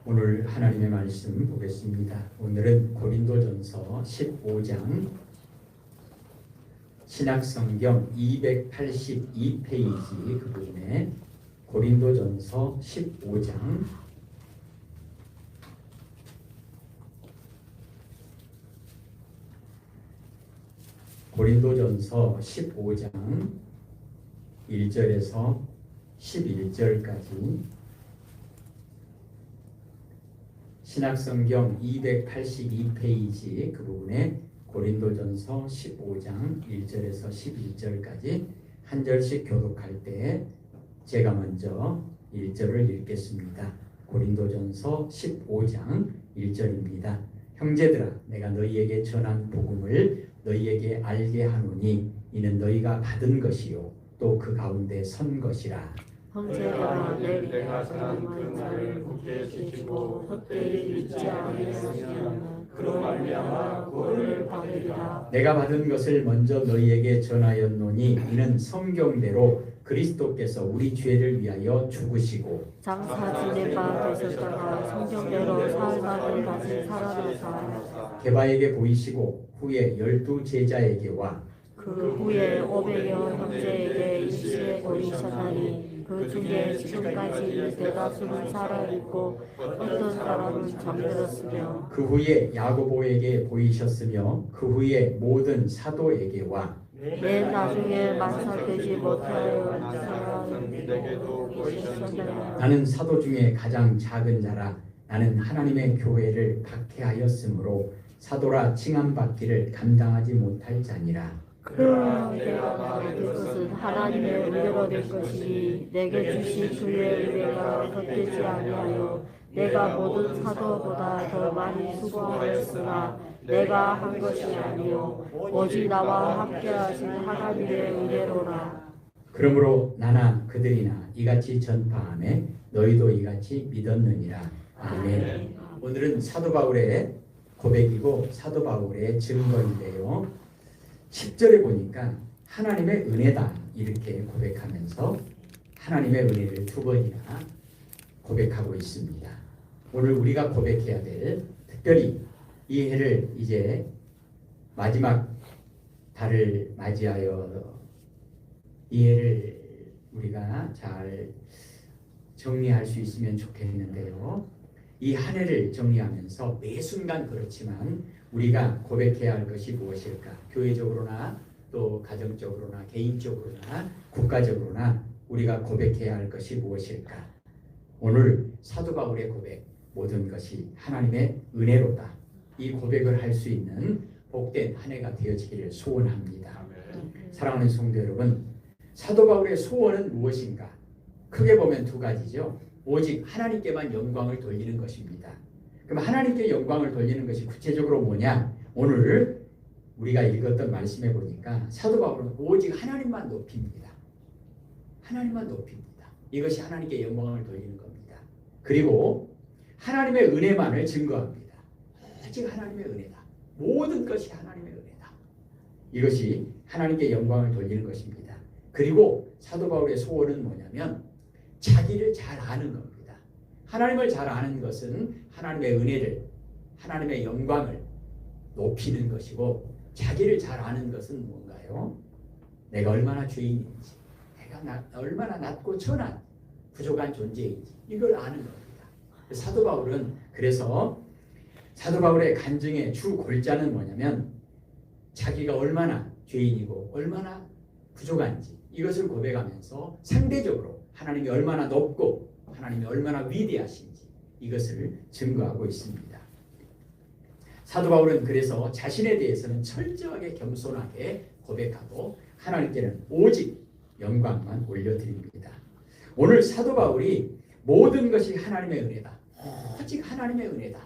오늘 하나님의 말씀 보겠습니다. 오늘은 고린도전서 15장 신약성경 282페이지 그 부분에 고린도전서 15장 고린도전서 15장 1절에서 11절까지 신약성경 282페이지 그 부분에 고린도전서 15장 1절에서 11절까지 한 절씩 교독할 때 제가 먼저 1절을 읽겠습니다. 고린도전서 15장 1절입니다. 형제들아, 내가 너희에게 전한 복음을 너희에게 알게 하노니 이는 너희가 받은 것이요 또 그 가운데 선 것이라. 형제들아, 내가 전한 그 말을 굳게 지키고 헛되이 잊지 아니하시면 그로 말미암아 구원을 받으리라. 내가 받은 것을 먼저 너희에게 전하였노니 이는 성경대로 그리스도께서 우리 죄를 위하여 죽으시고 장사 지낸 바 되셨다가 성경대로 사흘만을 다시 살아나사 게바에게 보이시고 후에 12 제자에게와 그 후에 500여 형제에게 일시에 보이셨나니 그 중에 지금까지 대다수는 살아있고 어떤 사람은 잠들었으며 그 후에 야고보에게 보이셨으며 그 후에 모든 사도에게와 맨 나중에 만삭되지 못하여 사람에게도 보이셨나니 나는 사도 중에 가장 작은 자라. 나는 하나님의 교회를 박해하였으므로 사도라 칭함받기를 감당하지 못할 자니라. 그러나 내가 말할 것은 하나님의 은혜로 된 것이니 내게 주신 주의 은혜가 헛되지 아니하여 내가 모든 사도보다 더 많이 수고하였으나 내가 한 것이 아니요 오직 나와 함께하신 하나님의 은혜로라. 그러므로 나나 그들이나 이같이 전파하매 너희도 이같이 믿었느니라. 아멘. 오늘은 사도 바울의 고백이고 사도 바울의 증거인데요. 10절에 보니까 하나님의 은혜다 이렇게 고백하면서 하나님의 은혜를 두 번이나 고백하고 있습니다. 오늘 우리가 고백해야 될, 특별히 이 해를 이제 마지막 달을 맞이하여 이 해를 우리가 잘 정리할 수 있으면 좋겠는데요. 이 한 해를 정리하면서 매 순간 그렇지만 우리가 고백해야 할 것이 무엇일까? 교회적으로나 또 가정적으로나 개인적으로나 국가적으로나 우리가 고백해야 할 것이 무엇일까? 오늘 사도 바울의 고백, 모든 것이 하나님의 은혜로다. 이 고백을 할 수 있는 복된 한 해가 되어지기를 소원합니다. 사랑하는 성도 여러분, 사도 바울의 소원은 무엇인가? 크게 보면 두 가지죠. 오직 하나님께만 영광을 돌리는 것입니다. 그럼 하나님께 영광을 돌리는 것이 구체적으로 뭐냐? 오늘 우리가 읽었던 말씀에 보니까 사도 바울은 오직 하나님만 높입니다. 하나님만 높입니다. 이것이 하나님께 영광을 돌리는 겁니다. 그리고 하나님의 은혜만을 증거합니다. 오직 하나님의 은혜다. 모든 것이 하나님의 은혜다. 이것이 하나님께 영광을 돌리는 것입니다. 그리고 사도 바울의 소원은 뭐냐면 자기를 잘 아는 겁니다. 하나님을 잘 아는 것은 하나님의 은혜를, 하나님의 영광을 높이는 것이고 자기를 잘 아는 것은 뭔가요? 내가 얼마나 죄인인지, 내가 얼마나 낮고 천한 부족한 존재인지 이걸 아는 겁니다. 사도 바울은 그래서 사도 바울의 간증의 주 골자는 뭐냐면 자기가 얼마나 죄인이고 얼마나 부족한지 이것을 고백하면서 상대적으로 하나님이 얼마나 높고 하나님이 얼마나 위대하신지 이것을 증거하고 있습니다. 사도 바울은 그래서 자신에 대해서는 철저하게 겸손하게 고백하고 하나님께는 오직 영광만 올려드립니다. 오늘 사도 바울이 모든 것이 하나님의 은혜다. 오직 하나님의 은혜다.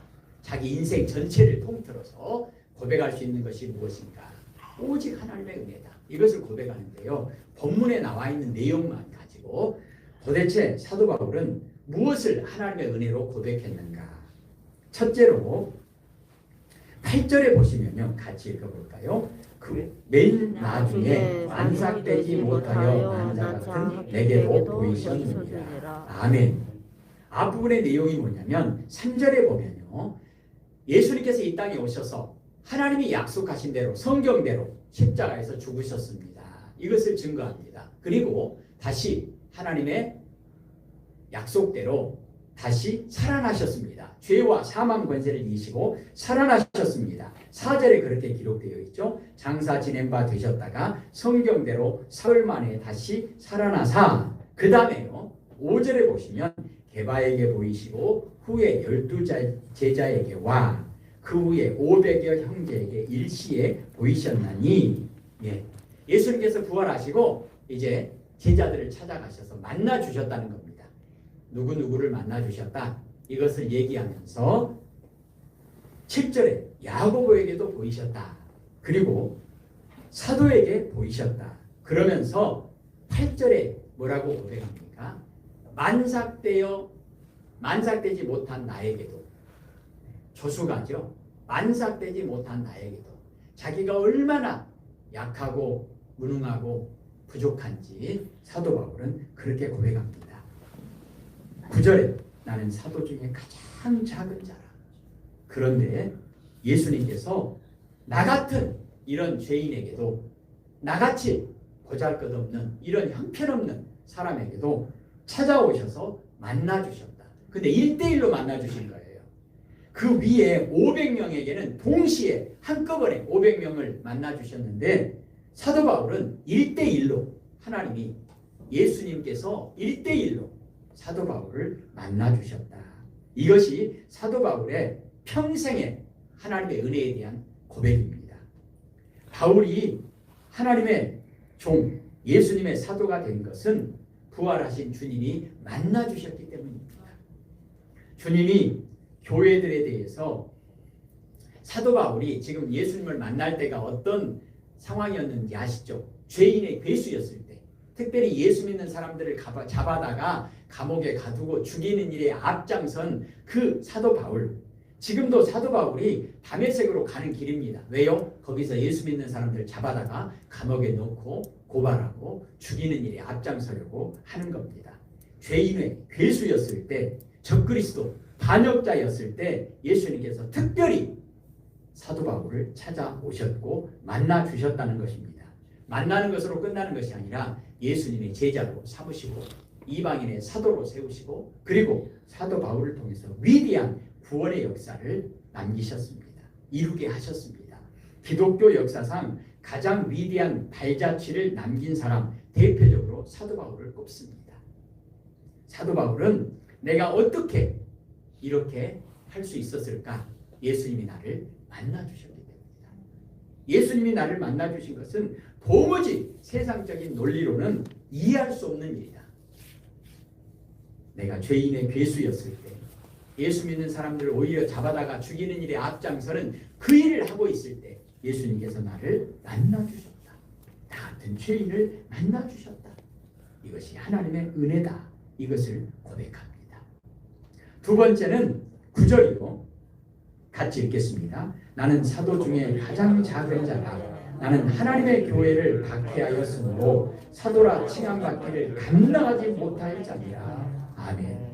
자기 인생 전체를 통틀어서 고백할 수 있는 것이 무엇인가? 오직 하나님의 은혜다. 이것을 고백하는데요. 본문에 나와 있는 내용만 가지고 도대체 사도 바울은 무엇을 하나님의 은혜로 고백했는가? 첫째로 8절에 보시면요. 같이 읽어볼까요? 그 맨 나중에 안삭되지 못하여 난 자 같은 내게도 보이셨느니라. 아멘. 앞부분의 내용이 뭐냐면 3절에 보면요. 예수님께서 이 땅에 오셔서 하나님이 약속하신 대로 성경대로 십자가에서 죽으셨습니다. 이것을 증거합니다. 그리고 다시 하나님의 약속대로 다시 살아나셨습니다. 죄와 사망 권세를 이기시고 살아나셨습니다. 4절에 그렇게 기록되어 있죠. 장사 지낸 바 되셨다가 성경대로 사흘 만에 다시 살아나사 그 다음에요. 5절에 보시면 게바에게 보이시고 후에 12제자에게 와 그 후에 500여 형제에게 일시에 보이셨나니 예수님께서 부활하시고 이제 제자들을 찾아가셔서 만나 주셨다는 겁니다. 누구누구를 만나 주셨다. 이것을 얘기하면서 7절에 야고보에게도 보이셨다. 그리고 사도에게 보이셨다. 그러면서 8절에 뭐라고 고백합니까? 만삭되지 못한 나에게도 조수가죠. 만삭되지 못한 나에게도 자기가 얼마나 약하고 무능하고 부족한지 사도 바울은 그렇게 고백합니다. 9절에 나는 사도 중에 가장 작은 자라. 그런데 예수님께서 나 같은 이런 죄인에게도 나같이 보잘것없는 이런 형편없는 사람에게도 찾아오셔서 만나주셨다. 근데 1대1로 만나주신 거예요. 그 위에 500명에게는 동시에 한꺼번에 500명을 만나주셨는데 사도 바울은 1대1로 하나님이 예수님께서 1대1로 사도 바울을 만나주셨다. 이것이 사도 바울의 평생의 하나님의 은혜에 대한 고백입니다. 바울이 하나님의 종 예수님의 사도가 된 것은 부활하신 주님이 만나주셨기 때문입니다. 주님이 교회들에 대해서 사도 바울이 지금 예수님을 만날 때가 어떤 상황이었는지 아시죠? 죄인의 괴수였을 때, 특별히 예수 믿는 사람들을 잡아다가 감옥에 가두고 죽이는 일에 앞장선 그 사도 바울. 지금도 사도 바울이 다메섹으로 가는 길입니다. 왜요? 거기서 예수 믿는 사람들을 잡아다가 감옥에 넣고 고발하고 죽이는 일에 앞장서려고 하는 겁니다. 죄인의 괴수였을 때, 적그리스도 반역자였을 때 예수님께서 특별히 사도 바울을 찾아오셨고 만나 주셨다는 것입니다. 만나는 것으로 끝나는 것이 아니라 예수님의 제자로 삼으시고 이방인의 사도로 세우시고 그리고 사도 바울을 통해서 위대한 구원의 역사를 남기셨습니다. 이루게 하셨습니다. 기독교 역사상 가장 위대한 발자취를 남긴 사람 대표적으로 사도 바울을 꼽습니다. 사도 바울은 내가 어떻게 이렇게 할 수 있었을까? 예수님이 나를 만나주셨기 때문이다. 예수님이 나를 만나주신 것은 도무지 세상적인 논리로는 이해할 수 없는 일이다. 내가 죄인의 괴수였을 때 예수 믿는 사람들을 오히려 잡아다가 죽이는 일에 앞장서는 그 일을 하고 있을 때 예수님께서 나를 만나주셨다. 나 같은 죄인을 만나주셨다. 이것이 하나님의 은혜다. 이것을 고백합니다. 두 번째는 9절이요. 같이 읽겠습니다. 나는 사도 중에 가장 작은 자다. 나는 하나님의 교회를 박해하였으므로 사도라 칭함받기를 감당하지 못할 자니라. 아멘.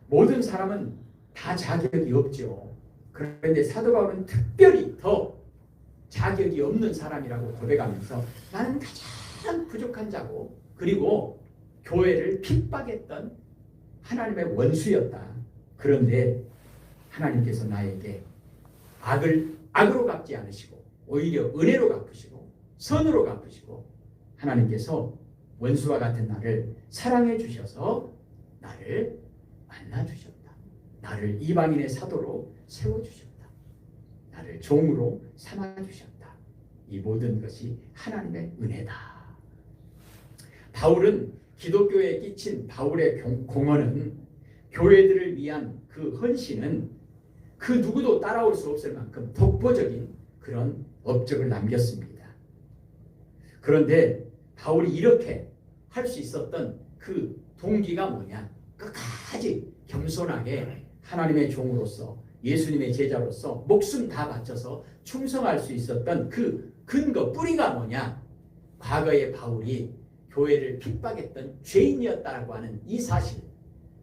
모든 사람은 다 자격이 없죠. 그런데 사도 바울은 특별히 더 자격이 없는 사람이라고 고백하면서 나는 가장 부족한 자고 그리고 교회를 핍박했던 하나님의 원수였다. 그런데 하나님께서 나에게 악으로 갚지 않으시고 오히려 은혜로 갚으시고 선으로 갚으시고 하나님께서 원수와 같은 나를 사랑해 주셔서 나를 만나 주셨다. 나를 이방인의 사도로 세워 주셨다. 나를 종으로 삼아 주셨다. 이 모든 것이 하나님의 은혜다. 바울은 기독교에 끼친 바울의 공헌은 교회들을 위한 그 헌신은 그 누구도 따라올 수 없을 만큼 독보적인 그런 업적을 남겼습니다. 그런데 바울이 이렇게 할 수 있었던 그 동기가 뭐냐? 끝까지 겸손하게 하나님의 종으로서 예수님의 제자로서 목숨 다 바쳐서 충성할 수 있었던 그 근거 뿌리가 뭐냐? 과거에 바울이 교회를 핍박했던 죄인이었다고 하는 이 사실,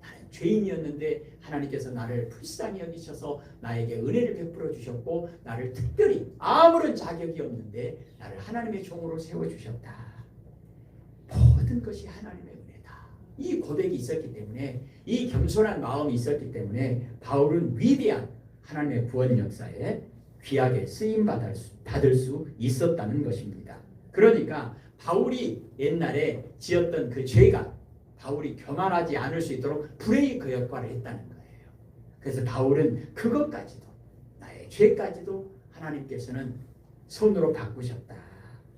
나는 죄인이었는데 하나님께서 나를 불쌍히 여기셔서 나에게 은혜를 베풀어 주셨고 나를 특별히 아무런 자격이 없는데 나를 하나님의 종으로 세워주셨다. 모든 것이 하나님의 은혜다. 이 고백이 있었기 때문에, 이 겸손한 마음이 있었기 때문에 바울은 위대한 하나님의 구원 역사에 귀하게 쓰임받을 수 있었다는 것입니다. 그러니까 바울이 옛날에 지었던 그 죄가 바울이 교만하지 않을 수 있도록 브레이크 역할을 했다는 거예요. 그래서 바울은 그것까지도, 나의 죄까지도 하나님께서는 손으로 바꾸셨다.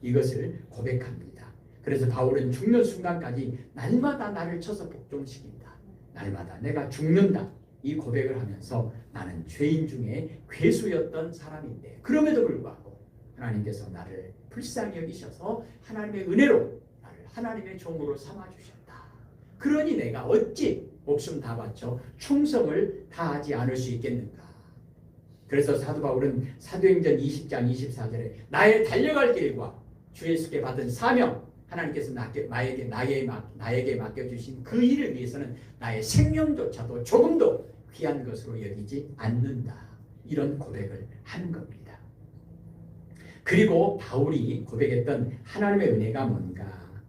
이것을 고백합니다. 그래서 바울은 죽는 순간까지 날마다 나를 쳐서 복종시킨다. 날마다 내가 죽는다. 이 고백을 하면서 나는 죄인 중에 괴수였던 사람인데 그럼에도 불구하고 하나님께서 나를 불쌍히 여기셔서 하나님의 은혜로 나를 하나님의 종으로 삼아주셨다. 그러니 내가 어찌 목숨 다 바쳐 충성을 다하지 않을 수 있겠는가. 그래서 사도 바울은 사도행전 20장 24절에 나의 달려갈 길과 주 예수께 받은 사명, 하나님께서 나에게 맡겨주신 그 일을 위해서는 나의 생명조차도 조금도 귀한 것으로 여기지 않는다. 이런 고백을 하는 겁니다. 그리고 바울이 고백했던 하나님의 은혜가 뭔가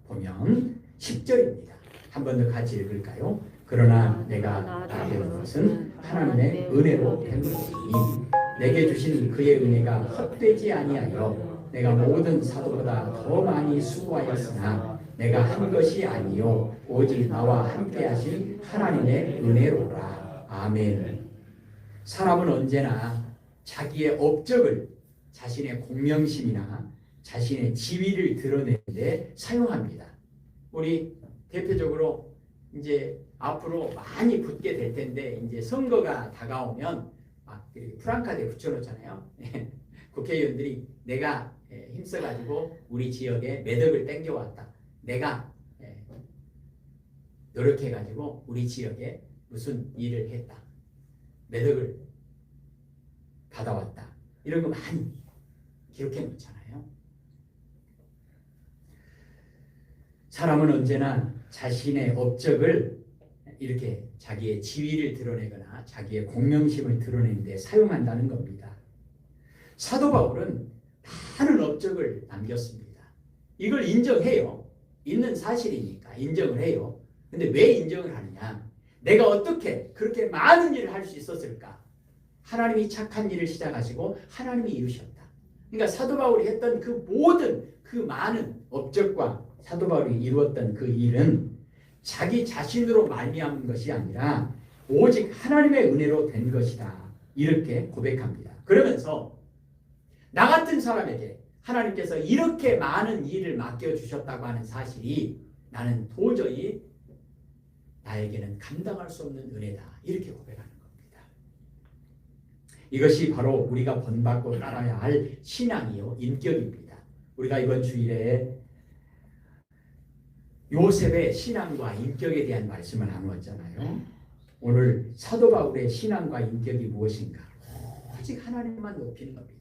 보면 10절입니다. 한 번 더 같이 읽을까요? 그러나 내가 나게 된 것은 하나님의 은혜로 된 것이니 내게 주신 그의 은혜가 헛되지 아니하여 내가 모든 사도보다 더 많이 수고하였으나 내가 한 것이 아니요 오직 나와 함께 하신 하나님의 은혜로라. 아멘. 사람은 언제나 자기의 업적을 자신의 공명심이나 자신의 지위를 드러내는 데 사용합니다. 우리 대표적으로 이제 앞으로 많이 붙게 될 텐데 이제 선거가 다가오면 막 프랑카드에 붙여놓잖아요. 국회의원들이 내가 힘써가지고 우리 지역에 매덕을 땡겨왔다. 내가 노력해가지고 우리 지역에 무슨 일을 했다. 매덕을 받아왔다. 이런 거 많이 기록해 놓잖아요. 사람은 언제나 자신의 업적을 이렇게 자기의 지위를 드러내거나 자기의 공명심을 드러내는 데 사용한다는 겁니다. 사도 바울은 많은 업적을 남겼습니다. 이걸 인정해요. 있는 사실이니까 인정을 해요. 근데 왜 인정을 하느냐? 내가 어떻게 그렇게 많은 일을 할 수 있었을까? 하나님이 착한 일을 시작하시고 하나님이 이루셨다. 그러니까 사도 바울이 했던 그 모든 그 많은 업적과 사도 바울이 이루었던 그 일은 자기 자신으로 말미암은 것이 아니라 오직 하나님의 은혜로 된 것이다. 이렇게 고백합니다. 그러면서 나 같은 사람에게 하나님께서 이렇게 많은 일을 맡겨주셨다고 하는 사실이 나는 도저히 나에게는 감당할 수 없는 은혜다. 이렇게 고백하는 겁니다. 이것이 바로 우리가 본받고 따라야 할 신앙이요 인격입니다. 우리가 이번 주일에 요셉의 신앙과 인격에 대한 말씀을 나누었잖아요. 오늘 사도 바울의 신앙과 인격이 무엇인가? 오직 하나님만 높이는 겁니다.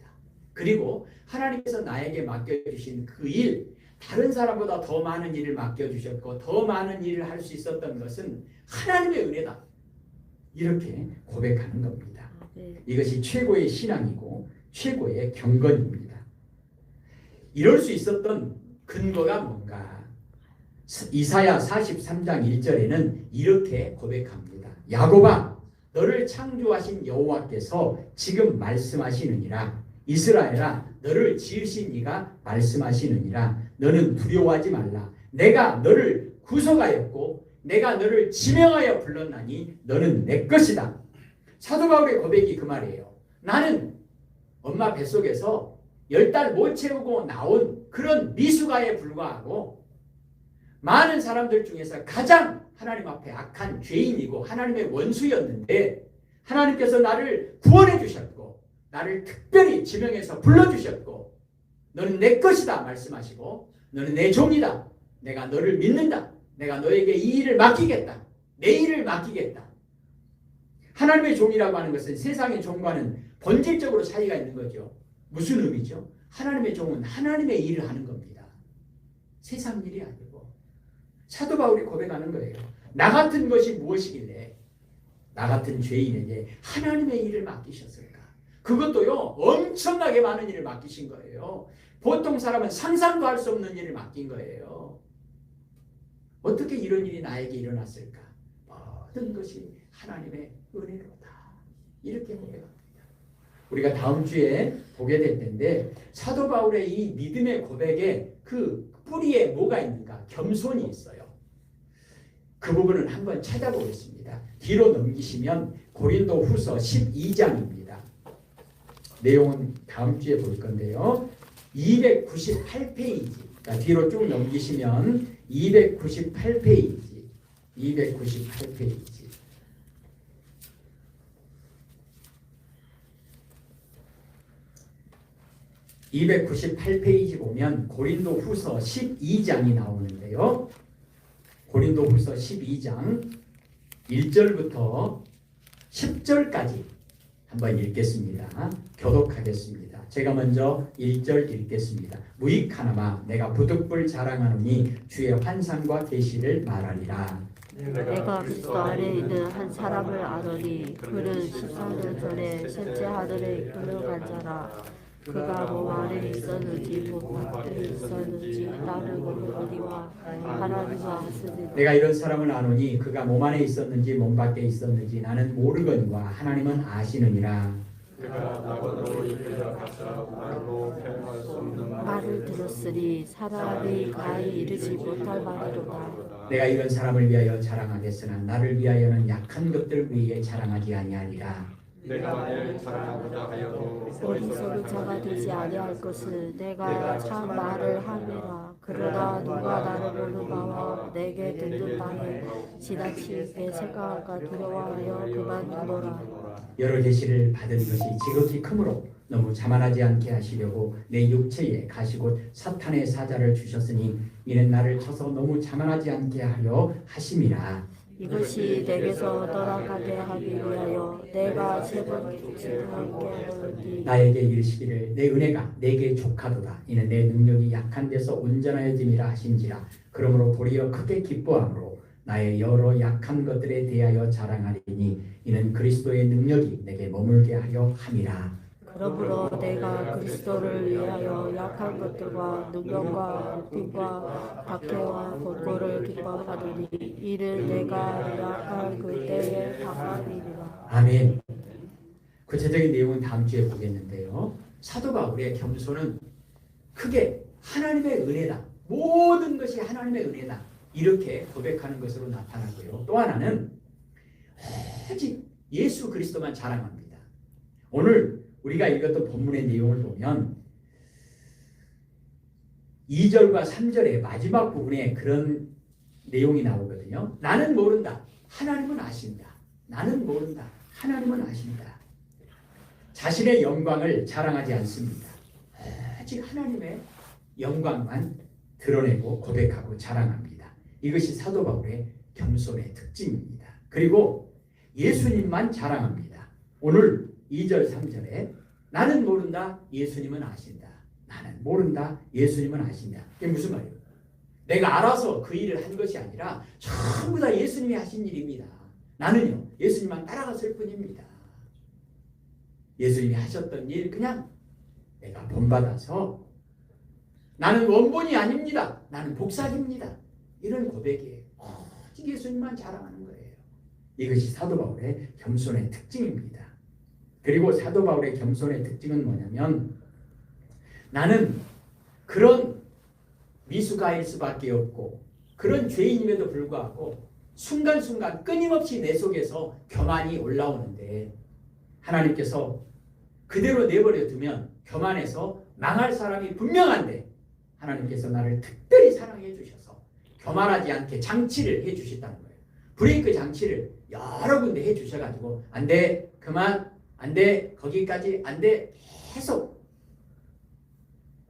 그리고 하나님께서 나에게 맡겨주신 그 일, 다른 사람보다 더 많은 일을 맡겨주셨고 더 많은 일을 할 수 있었던 것은 하나님의 은혜다. 이렇게 고백하는 겁니다. 이것이 최고의 신앙이고 최고의 경건입니다. 이럴 수 있었던 근거가 뭔가? 이사야 43장 1절에는 이렇게 고백합니다. 야곱아, 너를 창조하신 여호와께서 지금 말씀하시느니라. 이스라엘아, 너를 지으신 이가 말씀하시느니라. 너는 두려워하지 말라. 내가 너를 구속하였고 내가 너를 지명하여 불렀나니 너는 내 것이다. 사도 바울의 고백이 그 말이에요. 나는 엄마 뱃속에서 10달 못 채우고 나온 그런 미숙아에 불과하고 많은 사람들 중에서 가장 하나님 앞에 악한 죄인이고 하나님의 원수였는데 하나님께서 나를 구원해 주셨고 나를 특별히 지명해서 불러주셨고 너는 내 것이다 말씀하시고 너는 내 종이다. 내가 너를 믿는다. 내가 너에게 이 일을 맡기겠다. 내 일을 맡기겠다. 하나님의 종이라고 하는 것은 세상의 종과는 본질적으로 차이가 있는 거죠. 무슨 의미죠? 하나님의 종은 하나님의 일을 하는 겁니다. 세상 일이 아니고. 사도 바울이 고백하는 거예요. 나 같은 것이 무엇이길래 나 같은 죄인에게 하나님의 일을 맡기셨을까? 그것도요 엄청나게 많은 일을 맡기신 거예요. 보통 사람은 상상도 할 수 없는 일을 맡긴 거예요. 어떻게 이런 일이 나에게 일어났을까? 모든 것이 하나님의 은혜로다. 이렇게 고백합니다. 우리가 다음 주에 보게 될 텐데 사도 바울의 이 믿음의 고백에 그 뿌리에 뭐가 있는가? 겸손이 있어요. 그 부분을 한번 찾아보겠습니다. 뒤로 넘기시면 고린도 후서 12장입니다. 내용은 다음 주에 볼 건데요. 298페이지. 그러니까 뒤로 쭉 넘기시면 298페이지. 298페이지. 298페이지 보면 고린도 후서 12장이 나오는데요. 고린도 후서 12장 1절부터 10절까지 한번 읽겠습니다. 교독하겠습니다. 제가 먼저 1절 읽겠습니다. 무익하나마 내가 부득불 자랑하노니 주의 환상과 계시를 말하리라. 내가 그리스도 안에 있는 한 사람을 아노니 그는 14년 전에 셋째 하늘에 끌려간 자라. 그가 몸 안에 있었는지 몸 밖에 있었는지 나는 모르거니와 하나님과 하시니 내가 이런 사람을 아노니 그가 몸 안에 있었는지 몸 밖에 있었는지 나는 모르거니와 하나님은 아시느니라. 그가 나보다로 이끌려 가서 말로 표현할 수 없는 말을 들었으니 사람이 가히 이르지 못할 말이로다. 내가 이런 사람을 위하여 자랑하겠으나 나를 위하여는 약한 것들 위에 자랑하지 아니하리라. 내가 만일 자랑하고자 하여도 어리석은 자가 되지 아니할 것은 내가 참 말을 함이라. 그러나 누가 나를 보는 바와 내게 듣는 바에 지나치게 생각할까 두려워하여 그만두노라. 여러 계시를 받은 것이 지극히 크므로 너무 자만하지 않게 하시려고 내 육체에 가시곧 사탄의 사자를 주셨으니 이는 나를 쳐서 너무 자만하지 않게 하려 하심이라. 이것이 내게서 떠나가게 하기 위하여 내가 세번 기침하게 나에게 이르시기를 내 은혜가 내게 족하도다. 이는 내 능력이 약한 데서 온전하여짐이라 하신지라. 그러므로 도리어 크게 기뻐함으로 나의 여러 약한 것들에 대하여 자랑하리니 이는 그리스도의 능력이 내게 머물게 하려 함이라. 그러므로 내가 그리스도를 위하여 약한 것들과 능력과 높임과 박해와 권고를 기뻐하노니 이는 내가 약할 그때에 강함이니라. 아멘. 구체적인 내용은 다음 주에 보겠는데요. 사도 바울의 겸손은 크게 하나님의 은혜다. 모든 것이 하나님의 은혜다. 이렇게 고백하는 것으로 나타나고요. 또 하나는 오직 예수 그리스도만 자랑합니다. 오늘 우리가 읽었던 본문의 내용을 보면 2절과 3절의 마지막 부분에 그런 내용이 나오거든요. 나는 모른다. 하나님은 아신다. 나는 모른다. 하나님은 아신다. 자신의 영광을 자랑하지 않습니다. 오직 하나님의 영광만 드러내고 고백하고 자랑합니다. 이것이 사도 바울의 겸손의 특징입니다. 그리고 예수님만 자랑합니다. 오늘 2절 3절에 나는 모른다. 예수님은 아신다. 나는 모른다. 예수님은 아신다. 이게 무슨 말이에요? 내가 알아서 그 일을 한 것이 아니라 전부 다 예수님이 하신 일입니다. 나는요 예수님만 따라갔을 뿐입니다. 예수님이 하셨던 일 그냥 내가 본받아서 나는 원본이 아닙니다. 나는 복사입니다. 이런 고백이에요. 오직 예수님만 자랑하는 거예요. 이것이 사도 바울의 겸손의 특징입니다. 그리고 사도 바울의 겸손의 특징은 뭐냐면 나는 그런 미숙아일 수밖에 없고 그런 죄인임에도 불구하고 순간순간 끊임없이 내 속에서 교만이 올라오는데 하나님께서 그대로 내버려 두면 교만해서 망할 사람이 분명한데 하나님께서 나를 특별히 사랑해 주셔서 교만하지 않게 장치를 해 주셨다는 거예요. 브레이크 장치를 여러 군데 해 주셔가지고 안 돼, 그만, 안 돼, 거기까지, 안 돼, 계속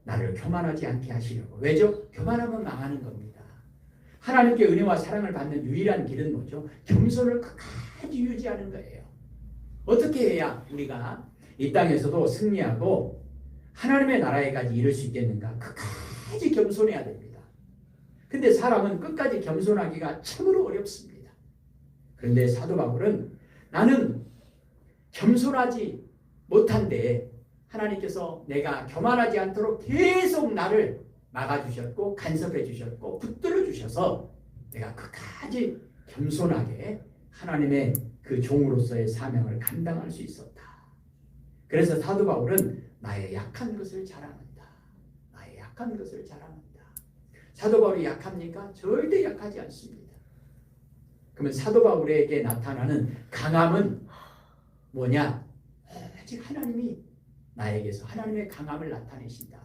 나를 교만하지 않게 하시려고. 왜죠? 교만하면 망하는 겁니다. 하나님께 은혜와 사랑을 받는 유일한 길은 뭐죠? 겸손을 끝까지 유지하는 거예요. 어떻게 해야 우리가 이 땅에서도 승리하고 하나님의 나라에까지 이룰 수 있겠는가? 끝까지 겸손해야 됩니다. 근데 사람은 끝까지 겸손하기가 참으로 어렵습니다. 그런데 사도 바울은 나는 겸손하지 못한데 하나님께서 내가 교만하지 않도록 계속 나를 막아주셨고 간섭해 주셨고 붙들어 주셔서 내가 끝까지 겸손하게 하나님의 그 종으로서의 사명을 감당할 수 있었다. 그래서 사도 바울은 나의 약한 것을 자랑한다. 나의 약한 것을 자랑한다. 사도 바울이 약합니까? 절대 약하지 않습니다. 그러면 사도 바울에게 나타나는 강함은 뭐냐? 오직 하나님이 나에게서 하나님의 강함을 나타내신다.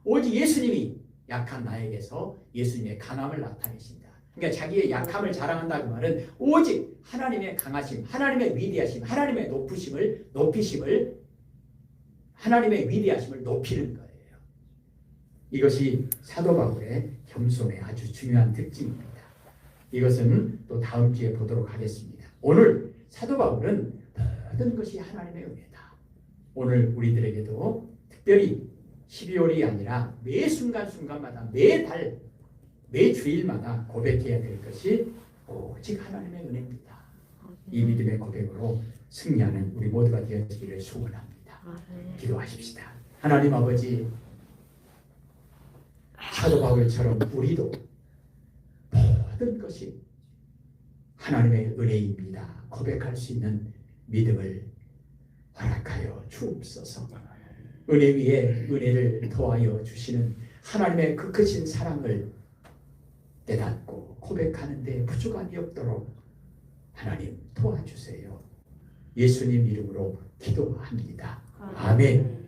오직 예수님이 약한 나에게서 예수님의 강함을 나타내신다. 그러니까 자기의 약함을 자랑한다는 말은 오직 하나님의 강하심, 하나님의 위대하심, 하나님의 높이심을 하나님의 위대하심을 높이는 거예요. 이것이 사도 바울의 겸손의 아주 중요한 특징입니다. 이것은 또 다음 주에 보도록 하겠습니다. 오늘 사도 바울은 모든 것이 하나님의 은혜다. 오늘 우리들에게도 특별히 12월이 아니라 매 순간순간마다 매달 매 주일마다 고백해야 될 것이 오직 하나님의 은혜입니다. 이 믿음의 고백으로 승리하는 우리 모두가 되어지기를 소원합니다. 기도하십시다. 하나님 아버지, 사도 바울처럼 우리도 모든 것이 하나님의 은혜입니다. 고백할 수 있는 믿음을 허락하여 주옵소서. 은혜 위에 은혜를 더하여 주시는 하나님의 그 크신 사랑을 깨닫고 고백하는 데 부족함이 없도록 하나님 도와주세요. 예수님 이름으로 기도합니다. 아멘.